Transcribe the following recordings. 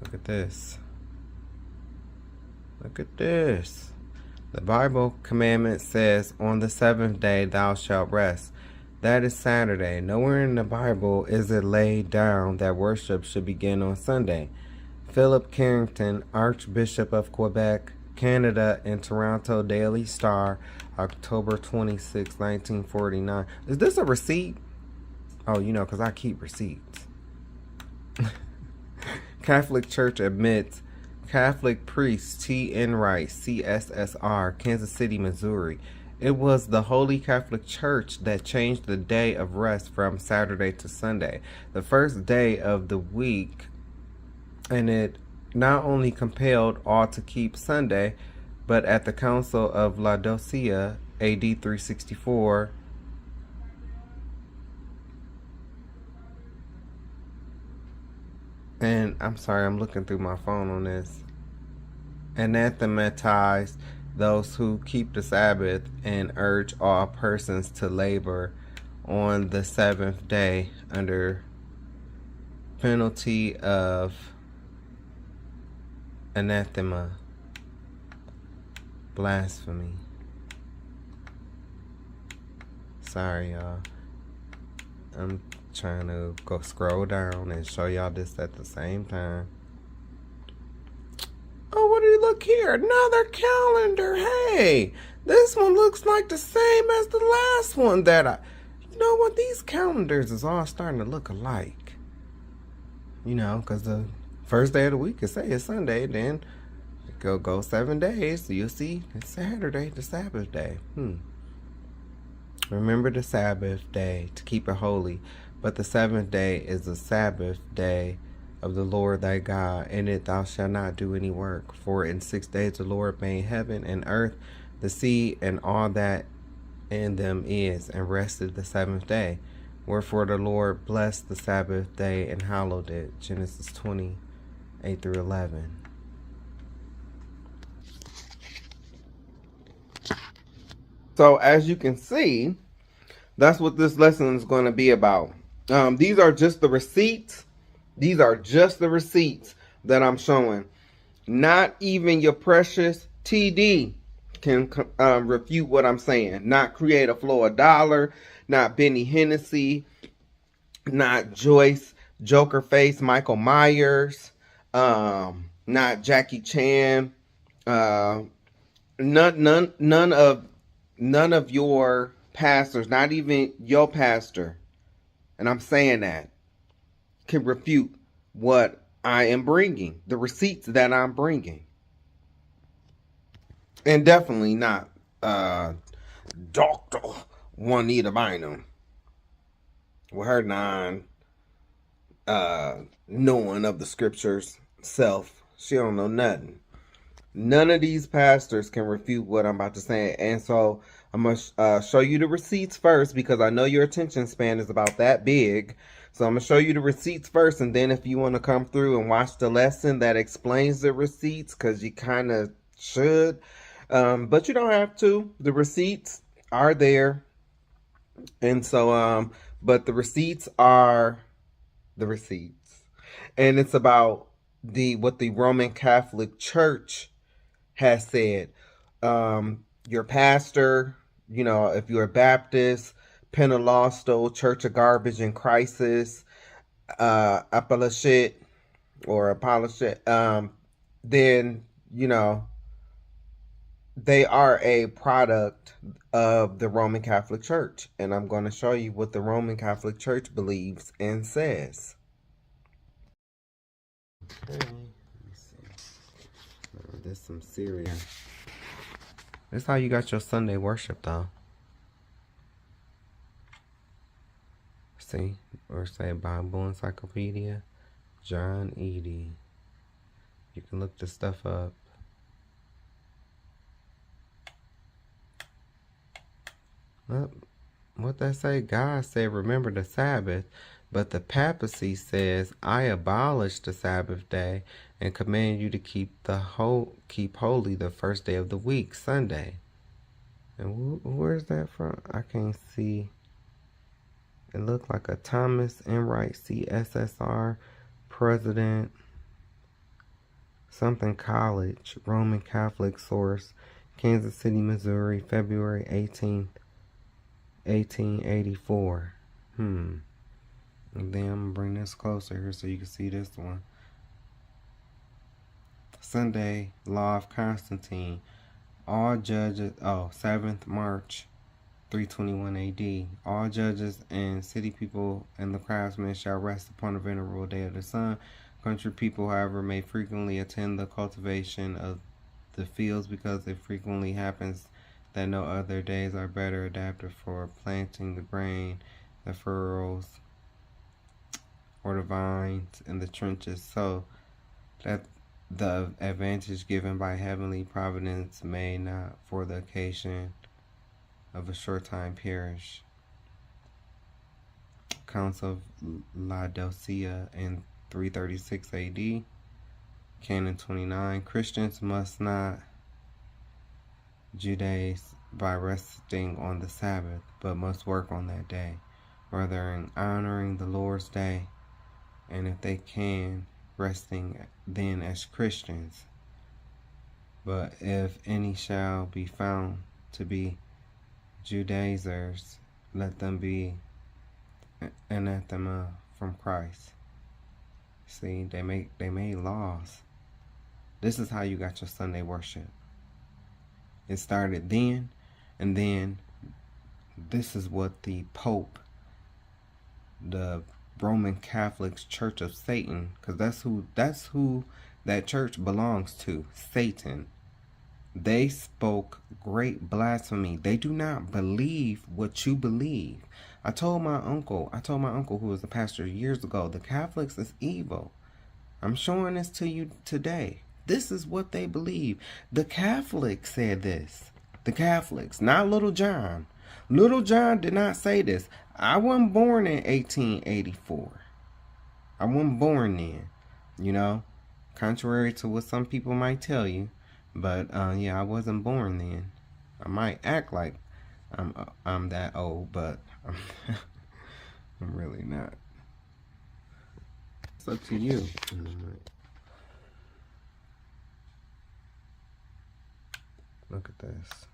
Look at this. Look at this. The Bible commandment says, on the seventh day thou shalt rest. That is Saturday. Nowhere in the Bible is it laid down that worship should begin on Sunday. Philip Carrington, Archbishop of Quebec, Canada, and Toronto Daily Star, October 26, 1949. Is this a receipt? Oh, you know, because I keep receipts. Catholic Church admits Catholic priest T.N. Wright, CSSR, Kansas City, Missouri. It was the Holy Catholic Church that changed the day of rest from Saturday to Sunday, the first day of the week, and it not only compelled all to keep Sunday, but at the Council of Laodicea, AD 364, and I'm sorry, I'm looking through my phone on this, anathematized those who keep the Sabbath and urge all persons to labor on the seventh day under penalty of anathema, blasphemy. Sorry, y'all. I'm trying to go scroll down and show y'all this at the same time. Oh, what do you look here? Another calendar. Hey, this one looks like the same as the last one that you know what? These calendars is all starting to look alike. You know, because the first day of the week is say it's Sunday, then go 7 days. So you'll see it's Saturday, the Sabbath day. Remember the Sabbath day to keep it holy, but the seventh day is the Sabbath day of the Lord thy God. In it thou shalt not do any work. For in 6 days the Lord made heaven and earth, the sea, and all that in them is, and rested the seventh day. Wherefore the Lord blessed the Sabbath day and hallowed it. Genesis 20:8 through 11. So as you can see, that's what this lesson is going to be about. These are just the receipts. These are just the receipts that I'm showing. Not even your precious TD can refute what I'm saying. Not Create a Flow of Dollar, not Benny Hennessy, not Joyce Joker Face Michael Myers, not Jackie Chan, none of your pastors, not even your pastor, and I'm saying that, can refute what I am bringing, the receipts that I'm bringing. And definitely not Dr. Juanita Bynum with her knowing of the scriptures self. She don't know nothing. None of these pastors can refute what I'm about to say. And so I'm going to show you the receipts first, because I know your attention span is about that big. So I'm going to show you the receipts first. And then if you want to come through and watch the lesson that explains the receipts, because you kind of should. But you don't have to. The receipts are there. And so, but the receipts are the receipts. And it's about what the Roman Catholic Church has said. Your pastor, you know, if you're a Baptist, Pentecostal, Church of Garbage and Crisis, Apologist, then, you know, they are a product of the Roman Catholic Church. And I'm going to show you what the Roman Catholic Church believes and says. Okay, let me see. There's some serious. This is how you got your Sunday worship, though. See, or say Bible Encyclopedia, John Eady. You can look this stuff up. What they say? God said, remember the Sabbath. But the papacy says, I abolish the Sabbath day and command you to keep holy the first day of the week, Sunday. And where's that from? I can't see. It looked like a Thomas Enright, CSSR president. something college, Roman Catholic source, Kansas City, Missouri, February 18th, 1884. And then I'm going to bring this closer here so you can see this one. Sunday, Law of Constantine. All judges, 7th March, 321 AD. All judges and city people and the craftsmen shall rest upon the venerable day of the sun. Country people, however, may frequently attend the cultivation of the fields, because it frequently happens that no other days are better adapted for planting the grain, the furrows, or the vines in the trenches, so that the advantage given by heavenly providence may not for the occasion of a short time perish. Council of Laodicea in 336 AD. Canon 29. Christians must not Judaize by resting on the Sabbath, but must work on that day, rather in honoring the Lord's day, and if they can, resting then as Christians. But if any shall be found to be Judaizers, let them be anathema from Christ. See, they made laws. This is how you got your Sunday worship. It started then, and then this is what the Pope, the Roman Catholic Church of Satan, because that's who that church belongs to, Satan. They spoke great blasphemy. They do not believe what you believe. I told my uncle who was a pastor years ago, the Catholics is evil. I'm showing this to you today. This is what they believe. The Catholics said this. The Catholics, not Little John. Little John did not say this. I wasn't born in 1884. I wasn't born then, contrary to what some people might tell you. But yeah, I wasn't born then. I might act like I'm that old, but I'm really not. It's up to you. Look at this.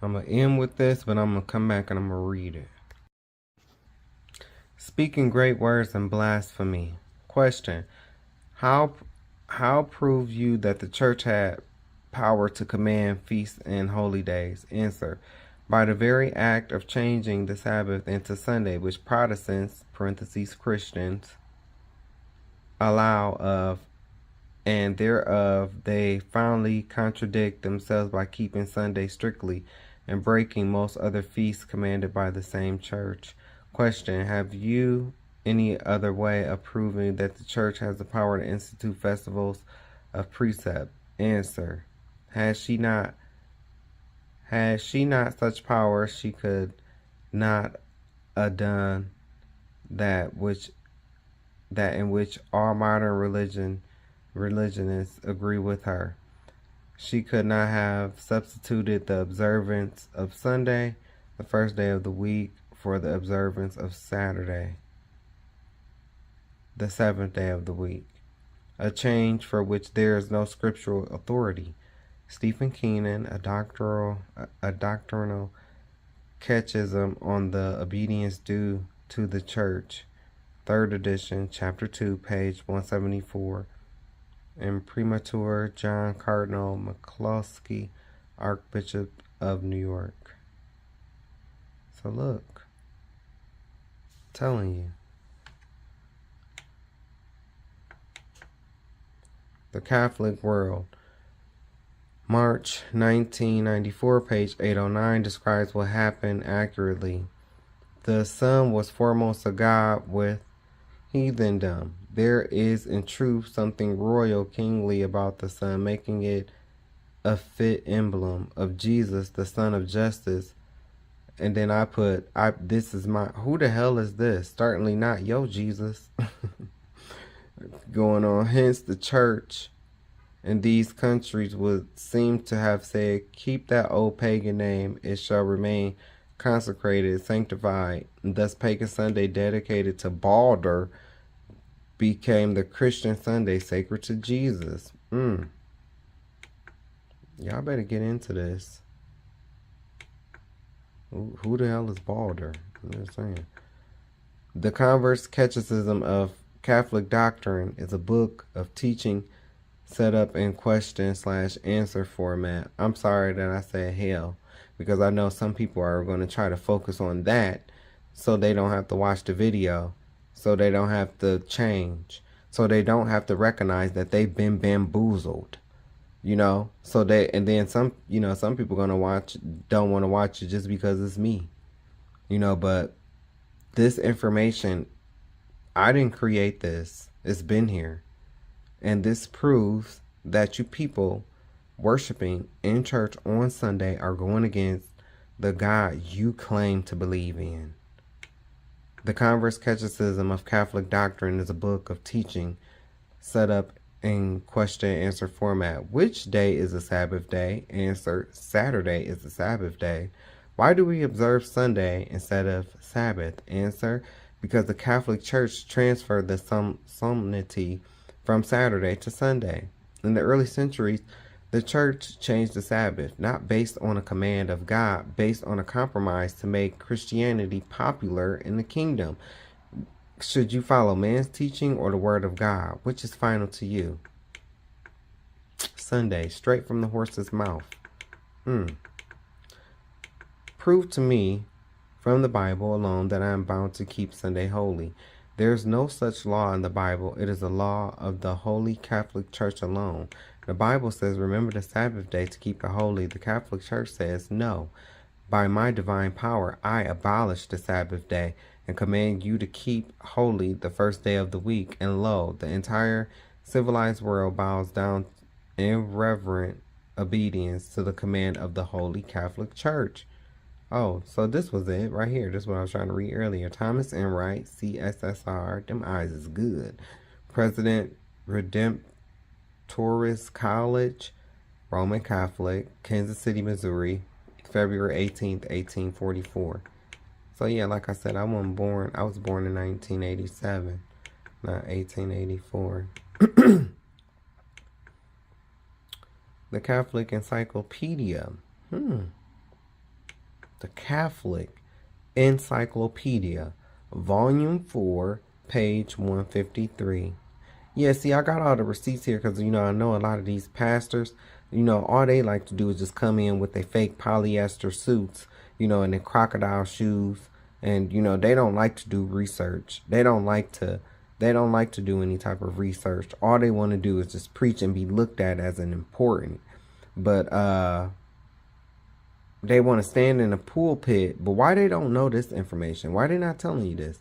I'm going to end with this, but I'm going to come back and I'm going to read it. Speaking great words and blasphemy. Question. How prove you that the church had power to command feasts and holy days? Answer. By the very act of changing the Sabbath into Sunday, which Protestants, parentheses Christians, allow of, and thereof they foundly contradict themselves by keeping Sunday strictly and breaking most other feasts commanded by the same church. Question. Have you any other way of proving that the church has the power to institute festivals of precept? Answer. Has she not such power, she could not have done that in which all modern religionists agree with her. She could not have substituted the observance of Sunday, the first day of the week, for the observance of Saturday, the seventh day of the week, a change for which there is no scriptural authority. Stephen Keenan, a doctrinal catechism on the obedience due to the church, 3rd edition, chapter 2, page 174. Imprimatur John Cardinal McCloskey, Archbishop of New York. So look, I'm telling you. The Catholic World, March 1994, page 809, describes what happened accurately. The Son was foremost a god with heathendom. There is in truth something royal, kingly about the Son, making it a fit emblem of Jesus, the Son of Justice. And then this is my, who the hell is this? Certainly not yo Jesus. Going on, hence the church in these countries would seem to have said, keep that old pagan name, it shall remain consecrated, sanctified. And thus pagan Sunday dedicated to Balder became the Christian Sunday sacred to Jesus. Y'all better get into this. Who the hell is Balder? I'm just saying. The Converse Catechism of Catholic Doctrine is a book of teaching set up in question/answer format. I'm sorry that I said hell, because I know some people are going to try to focus on that so they don't have to watch the video, so they don't have to change, so they don't have to recognize that they've been bamboozled. So and then some people don't want to watch it just because it's me. But this information, I didn't create this. It's been here. And this proves that you people worshiping in church on Sunday are going against the God you claim to believe in. The Converse Catechism of Catholic Doctrine is a book of teaching set up in question and answer format. Which day is a Sabbath day? Answer: Saturday is a Sabbath day. Why do we observe Sunday instead of Sabbath? Answer: because the Catholic Church transferred the solemnity from Saturday to Sunday. In the early centuries, the church changed the Sabbath, not based on a command of God, based on a compromise to make Christianity popular in the kingdom. Should you follow man's teaching or the word of God? Which is final to you? Sunday, straight from the horse's mouth. Prove to me from the Bible alone that I am bound to keep Sunday holy. There is no such law in the Bible. It is a law of the Holy Catholic Church alone. The Bible says, remember the Sabbath day to keep it holy. The Catholic Church says, no. By my divine power, I abolish the Sabbath day and command you to keep holy the first day of the week. And lo, the entire civilized world bows down in reverent obedience to the command of the Holy Catholic Church. Oh, so this was it right here. This is what I was trying to read earlier. Thomas Enright, CSSR, them eyes is good. President, Redemptorist College, Roman Catholic, Kansas City, Missouri, February 18th, 1844. So yeah, like I said, I was born in 1987, not 1884. The Catholic Encyclopedia. The Catholic Encyclopedia, Volume 4, page 153. Yeah, see, I got all the receipts here because, I know a lot of these pastors, all they like to do is just come in with their fake polyester suits, and their crocodile shoes. And, they don't like to do research. They don't like to do any type of research. All they want to do is just preach and be looked at as an important. But, they want to stand in a pulpit, but why they don't know this information? Why they not telling you this?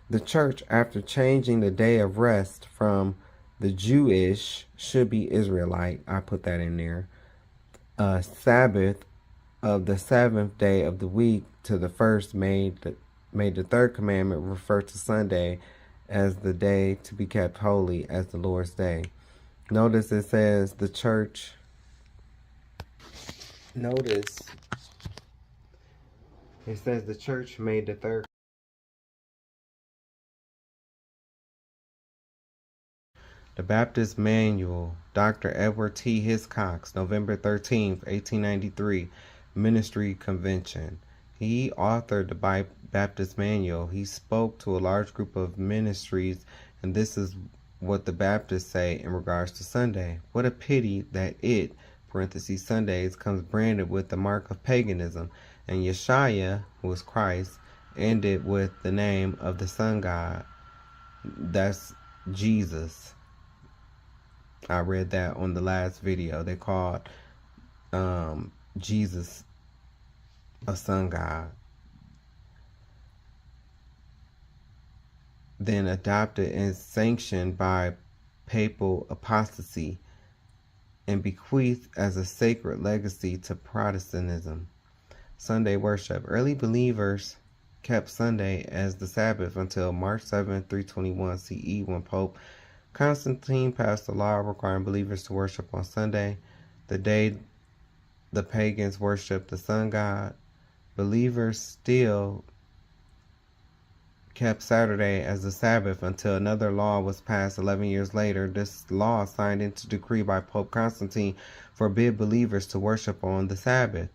The church, after changing the day of rest from the Jewish, should be Israelite, I put that in there, Sabbath of the seventh day of the week to the first, made the third commandment refer to Sunday as the day to be kept holy as the Lord's day. Notice it says the church, it says the church made the third. The Baptist Manual, Dr. Edward T. Hiscox, November 13th, 1893, Ministry Convention. He authored the Baptist Manual. He spoke to a large group of ministries, and this is what the Baptists say in regards to Sunday. What a pity that it, parentheses Sundays, comes branded with the mark of paganism. And Yeshua, who is Christ, ended with the name of the sun god. That's Jesus. I read that on the last video. They called Jesus a sun god. Then adopted and sanctioned by papal apostasy and bequeathed as a sacred legacy to Protestantism. Sunday worship. Early believers kept Sunday as the Sabbath until March 7, 321 CE, when Pope Constantine passed a law requiring believers to worship on Sunday, the day the pagans worshiped the sun god. Believers still kept Saturday as the Sabbath until another law was passed 11 years later. This law, signed into decree by Pope Constantine, forbid believers to worship on the Sabbath,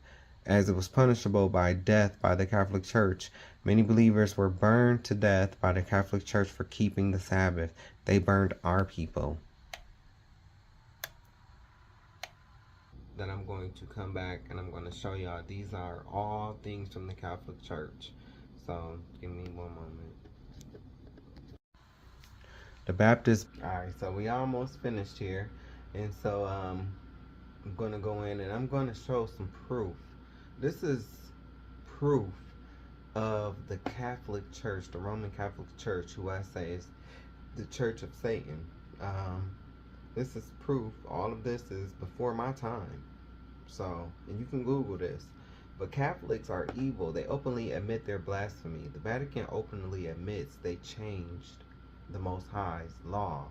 as it was punishable by death by the Catholic Church. Many believers were burned to death by the Catholic Church for keeping the Sabbath. They burned our people. Then I'm going to come back and I'm going to show y'all these are all things from the Catholic Church. So give me one moment. The Baptist. Alright, so we almost finished here. And so I'm going to go in and I'm going to show some proof. This is proof of the Catholic Church, the Roman Catholic Church, who I say is the Church of Satan. This is proof. All of this is before my time. So, and you can Google this. But Catholics are evil. They openly admit their blasphemy. The Vatican openly admits they changed the Most High's law.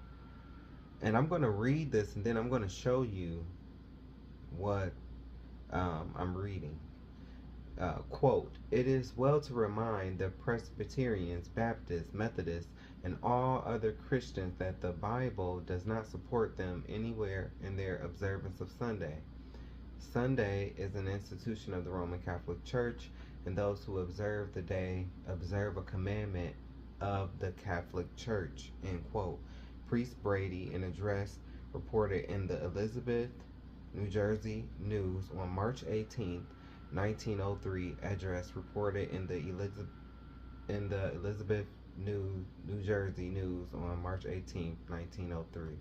And I'm going to read this and then I'm going to show you what I'm reading. Quote, "It is well to remind the Presbyterians, Baptists, Methodists, and all other Christians that the Bible does not support them anywhere in their observance of Sunday. Sunday is an institution of the Roman Catholic Church, and those who observe the day observe a commandment of the Catholic Church," end quote. Priest Brady, in address reported in the Elizabeth, New Jersey News on March 18th, 1903, address reported in the Elizabeth, New Jersey News on March 18th, 1903.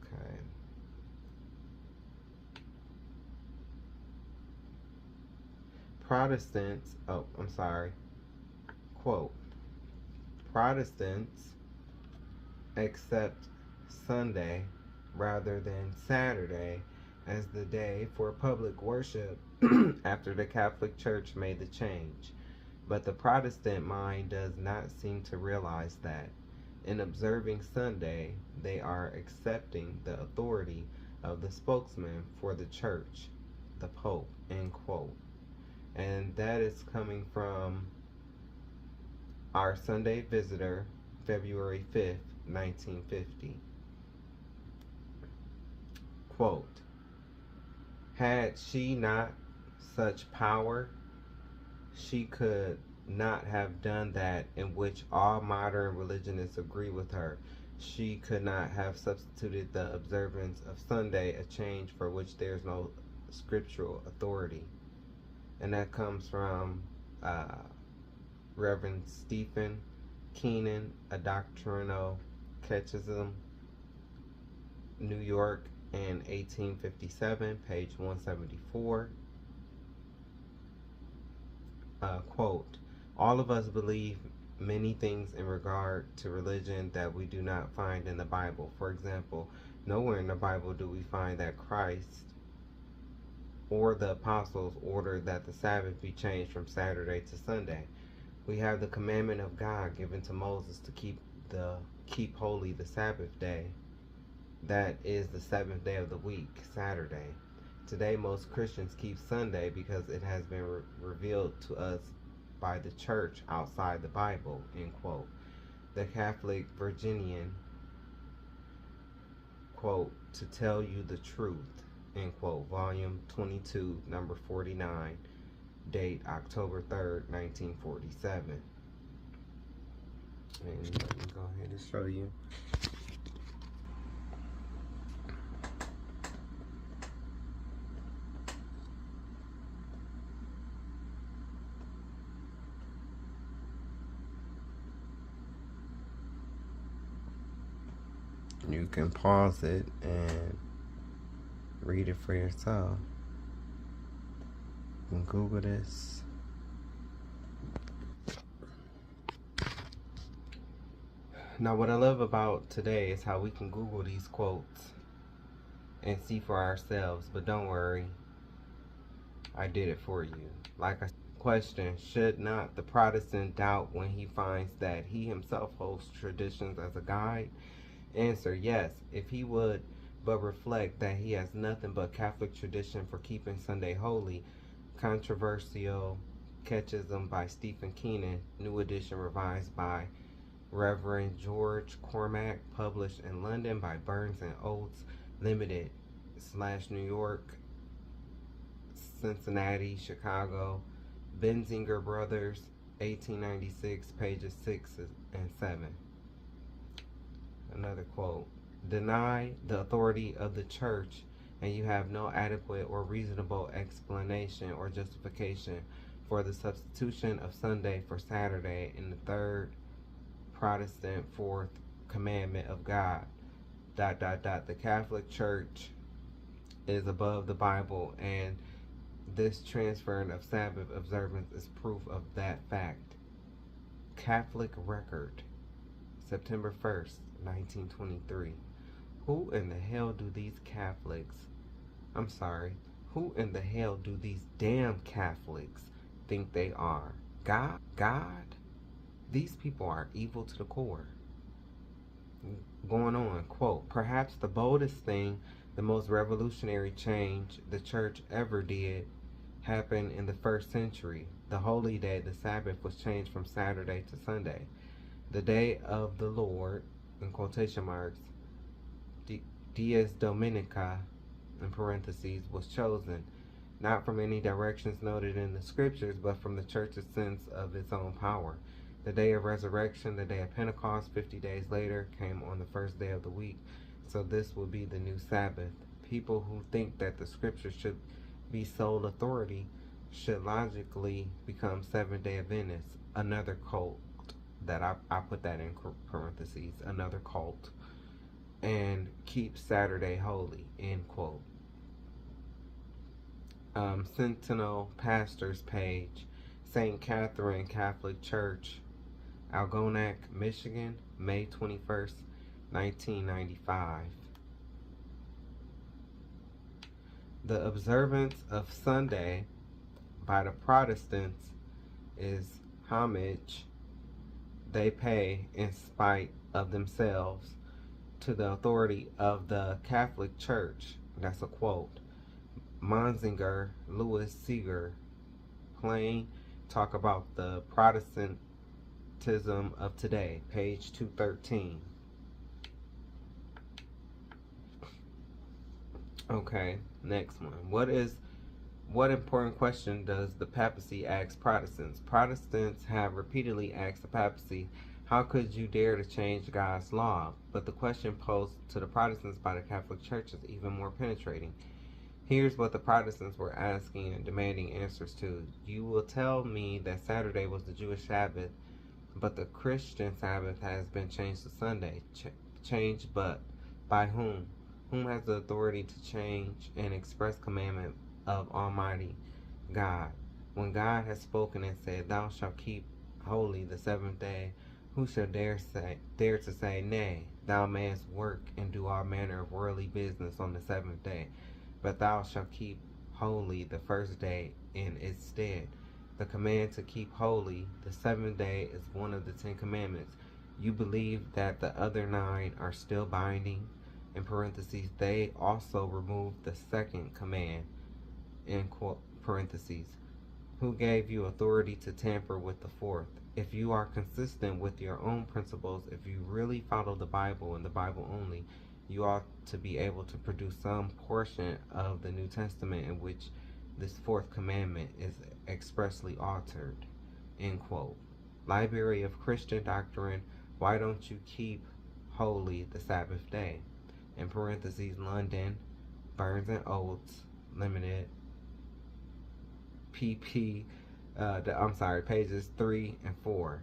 Okay. Protestants, quote, "Protestants accept Sunday rather than Saturday as the day for public worship after the Catholic Church made the change. But the Protestant mind does not seem to realize that in observing Sunday, they are accepting the authority of the spokesman for the church, the Pope," end quote. And that is coming from Our Sunday Visitor, February 5th, 1950. Quote, "Had she not such power, she could not have done that in which all modern religionists agree with her. She could not have substituted the observance of Sunday, a change for which there is no scriptural authority." And that comes from Reverend Stephen Keenan, A Doctrinal Catechism, New York, in 1857, page 174. Quote, "All of us believe many things in regard to religion that we do not find in the Bible. For example, nowhere in the Bible do we find that Christ or the apostles ordered that the Sabbath be changed from Saturday to Sunday. We have the commandment of God given to Moses to keep holy the Sabbath day. That is the seventh day of the week, Saturday. Today, most Christians keep Sunday because it has been revealed to us by the church outside the Bible," end quote. The Catholic Virginian, quote, "To tell you the truth," end quote, volume 22, number 49, date October 3rd, 1947. And let me go ahead and show you. You can pause it and read it for yourself. You can Google this. Now, what I love about today is how we can Google these quotes and see for ourselves. But don't worry, I did it for you. Question: should not the Protestant doubt when he finds that he himself holds traditions as a guide? Answer: yes, if he would but reflect that he has nothing but Catholic tradition for keeping Sunday holy. Controversial Catechism by Stephen Keenan, new edition revised by Reverend George Cormack, published in London by Burns and Oates Limited / New York, Cincinnati, Chicago, Benzinger Brothers, 1896, pages 6 and 7. Another quote: deny the authority of the church, and you have no adequate or reasonable explanation or justification for the substitution of Sunday for Saturday in the third Protestant fourth commandment of God. ... The Catholic Church is above the Bible, and this transferring of Sabbath observance is proof of that fact. Catholic Record, September 1st, 1923. Who in the hell do these damn Catholics think they are? God? These people are evil to the core. Going on, quote: perhaps the boldest thing, the most revolutionary change the church ever did happened in the first century. The holy day, the Sabbath, was changed from Saturday to Sunday. The day of the Lord, in quotation marks, Dies Dominica, in parentheses, was chosen, not from any directions noted in the scriptures, but from the church's sense of its own power. The day of resurrection, the day of Pentecost, 50 days later, came on the first day of the week, so this will be the new Sabbath. People who think that the scriptures should be sole authority should logically become Seventh-day Adventists, another cult that I put that in parentheses, another cult, and keep Saturday holy, end quote. Sentinel Pastors page, St. Catherine Catholic Church, Algonac, Michigan, May 21st, 1995. The observance of Sunday by the Protestants is homage they pay, in spite of themselves, to the authority of the Catholic Church. That's a quote. Monsignor Louis Seeger, plain talk about the Protestantism of today, page 213. Okay, next one. What important question does the papacy ask Protestants? Protestants have repeatedly asked the papacy, how could you dare to change God's law? But the question posed to the Protestants by the Catholic Church is even more penetrating. Here's what the Protestants were asking and demanding answers to. You will tell me that Saturday was the Jewish Sabbath, but the Christian Sabbath has been changed to Sunday. Changed, but by whom? Whom has the authority to change an express commandment of Almighty God? When God has spoken and said, thou shalt keep holy the seventh day, who shall dare to say, nay, thou mayest work and do all manner of worldly business on the seventh day, but thou shalt keep holy the first day in its stead. The command to keep holy the seventh day is one of the 10 commandments. You believe that the other 9 are still binding? In parentheses, they also removed the second command, in parentheses. Who gave you authority to tamper with the fourth? If you are consistent with your own principles, if you really follow the Bible and the Bible only, you ought to be able to produce some portion of the New Testament in which this fourth commandment is expressly altered, end quote. Library of Christian Doctrine, why don't you keep holy the Sabbath day? In parentheses, London, Burns and Oates Limited, pages 3 and 4.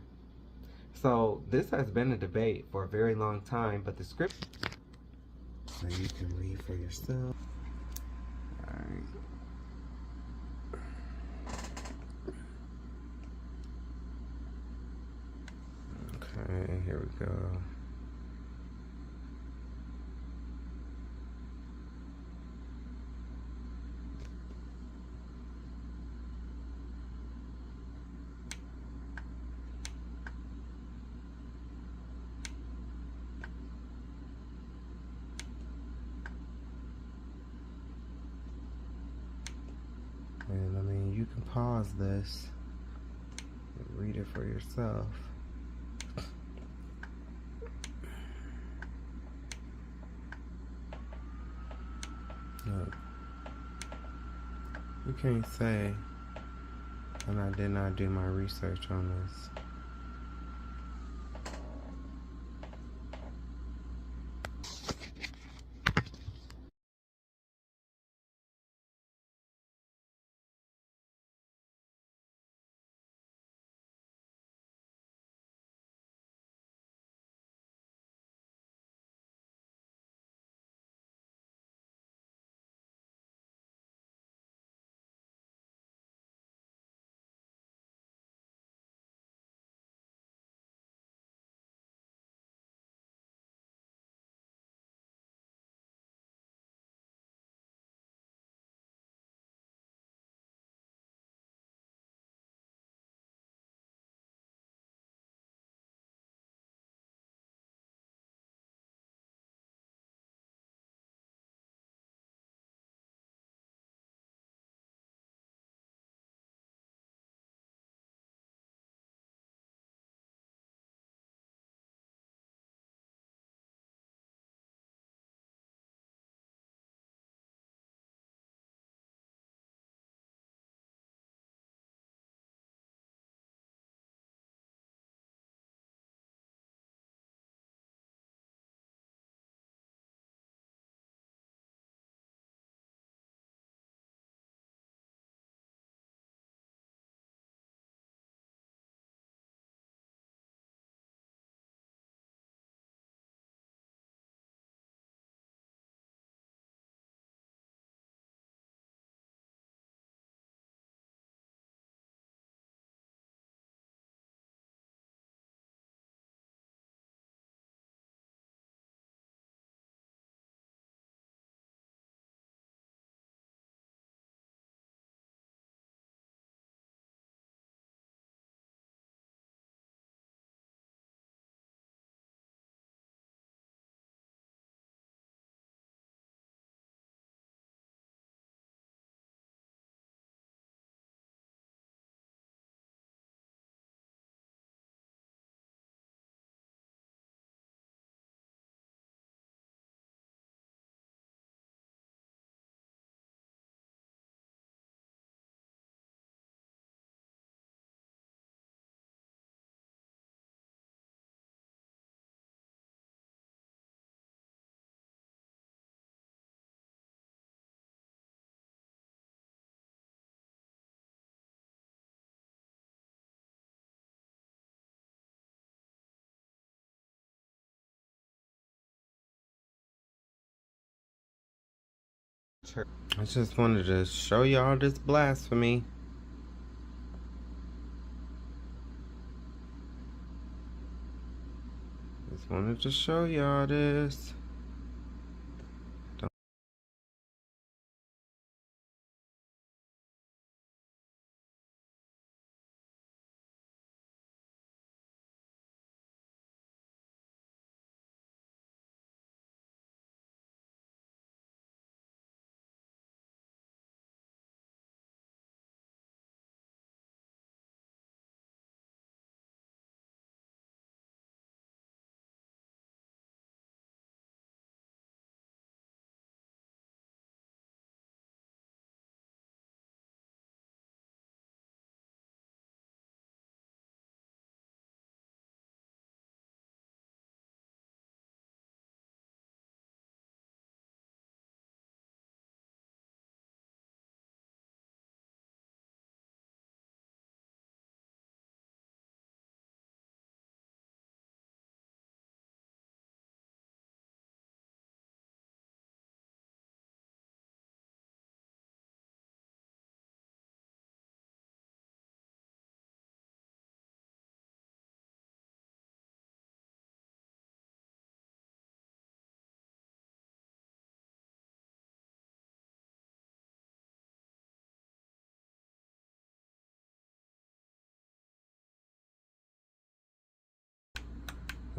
So this has been a debate for a very long time, but the script, so you can read for yourself. All right. Okay, here we go. pause this and read it for yourself. Look, you can't say and I did not do my research on this. I just wanted to show y'all this blasphemy. Just wanted to show y'all this.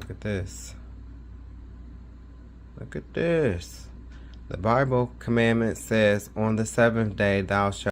Look at this. Look at this. The Bible commandment says, on the seventh day thou shalt